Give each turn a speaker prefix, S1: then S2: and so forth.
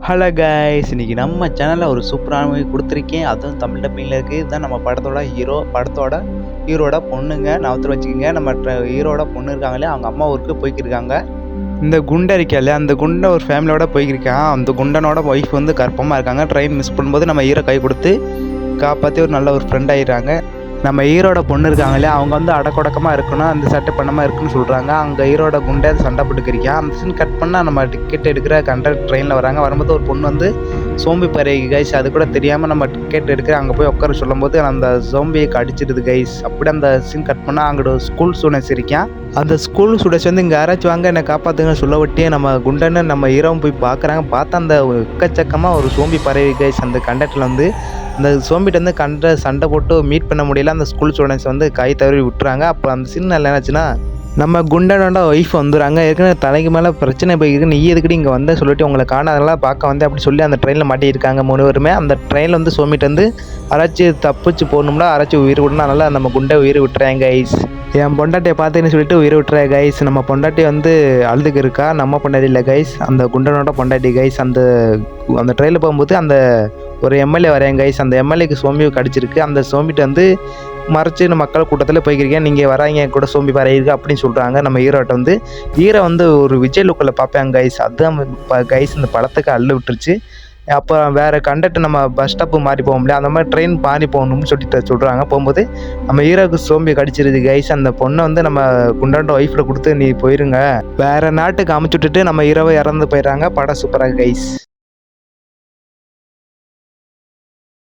S1: Hello guys, இன்றைக்கி நம்ம சேனலில் ஒரு சூப்பரான மூவி கொடுத்துருக்கேன். அதுவும் தமிழ் டப்பிங்கில் இருக்குது. இதுதான் நம்ம படத்தோட ஹீரோட பொண்ணுங்க. நான் வச்சுக்கோங்க, நம்ம ஹீரோட பொண்ணு இருக்காங்களே, அவங்க அம்மா ஊருக்கு போய்க்கிருக்காங்க. இந்த குண்டை இருக்கால, அந்த குண்டை ஒரு ஃபேமிலியோட போய்க்கிருக்கான். அந்த குண்டனோட ஒய்ஃப் வந்து கர்ப்பமாக இருக்காங்க. ட்ரெயின் மிஸ் பண்ணும்போது நம்ம ஹீரோ கை கொடுத்து காப்பாற்றி ஒரு நல்ல ஒரு ஃப்ரெண்ட் ஆகிடுறாங்க. நம்ம ஹீரோட பொண்ணு இருக்காங்களே, அவங்க வந்து அடக்கொடக்கமாக இருக்கணும், அந்த சட்டை பண்ணாமல் இருக்குன்னு சொல்கிறாங்க. அங்கே ஹீரோட குண்டை சண்டை போட்டுக்கிறிக்கான். அந்த சீன் கட் பண்ணால் நம்ம டிக்கெட் எடுக்கிற கண்டக்டர் ட்ரெயினில் வராங்க. வரும்போது ஒரு பொண்ணு வந்து சோம்பி பறவை கைஸ், அது கூட தெரியாமல் நம்ம டிக்கெட் எடுக்கிற அங்கே போய் உட்கார சொல்லும்போது அந்த சோம்பியை கடிச்சிடுது கைஸ். அப்படி அந்த சீன் கட் பண்ணால் அங்கே ஸ்கூல் ஸ்டூடெண்ட்ஸ் இருக்கான். அந்த ஸ்கூல் ஸ்டூடெண்ட்ஸ் வந்து இங்கே யாராச்சும் வாங்க என்னை காப்பாற்றுங்க சொல்ல விட்டே நம்ம குண்டன்னு நம்ம ஹீரோவும் போய் பார்க்குறாங்க. பார்த்தா அந்த எக்கச்சக்கமாக ஒரு சோம்பி பறவை கைஸ். அந்த கண்டக்டரில் வந்து அந்த சோம்பிட்டு வந்து சண்டை போட்டு மீட் பண்ண முடியல. அந்த ஸ்கூல் ஸ்டூடெண்ட்ஸ் வந்து கை தவறி விட்டுறாங்க. அப்போ அந்த சீன் என்னாச்சுன்னா, நம்ம குண்டனோட ஒய்ஃப் வந்துடுறாங்க. ஏற்கனவே தலைக்கு மேலே பிரச்சனை போயிருக்கு, நீ எதுக்கிட்டு இங்கே வந்து சொல்லிட்டு உங்களை காணாதெல்லாம் பார்க்க வந்து அப்படி சொல்லி அந்த ட்ரெயினில் மாட்டியிருக்காங்க 3 பேருமே. அந்த ட்ரெயினில் வந்து சோம்பிட்டு வந்து அரைச்சி தப்பிச்சு போகணும்னா அரைச்சி உயிர் விடணும். அதனால நம்ம குண்டை உயிர் விட்டுறேன் கைஸ். என் பொண்டாட்டியை பார்த்துன்னு சொல்லிட்டு உயிரை விட்டுறேன் கைஸ். நம்ம பொண்டாட்டி வந்து அழுதுக்கு இருக்கா, நம்ம பொண்டாட்டி இல்லை கைஸ், அந்த குண்டனோட பொண்டாட்டி கைஸ். அந்த ட்ரெயினில் போகும்போது அந்த ஒரு எம்எல்ஏ வரேன் கைஸ். அந்த எம்எல்ஏக்கு சோம்பி கடிச்சிருக்கு. அந்த சோம்பிட்டு வந்து மறைச்சு மக்கள் கூட்டத்தில் போய்க்கிறீங்க, நீங்கள் வராங்க கூட சோம்பி வரையிருக்கு அப்படின்னு சொல்கிறாங்க. நம்ம ஹீரோ வந்து ஒரு விஜய் லுக்கில் பார்ப்பாங்க கைஸ். அதுதான் கைஸ் இந்த படத்துக்கு அள்ளு விட்டுருச்சு. அப்போ வேறு கண்டக்டர் நம்ம பஸ் ஸ்டாப்பு மாறி போக முடியாது, அந்த மாதிரி ட்ரெயின் மாறி போகணும்னு சொல்கிறாங்க. போகும்போது நம்ம ஹீரோவுக்கு சோம்பி கடிச்சிருது கைஸ். அந்த பொண்ணை வந்து நம்ம குண்டாண்ட ஒய்ஃபில் கொடுத்து நீ போயிருங்க வேறு நாட்டுக்கு அமைச்சு விட்டுட்டு நம்ம ஹீரோவை இறந்து போயிடுறாங்க. படம் சூப்பராக கைஸ்.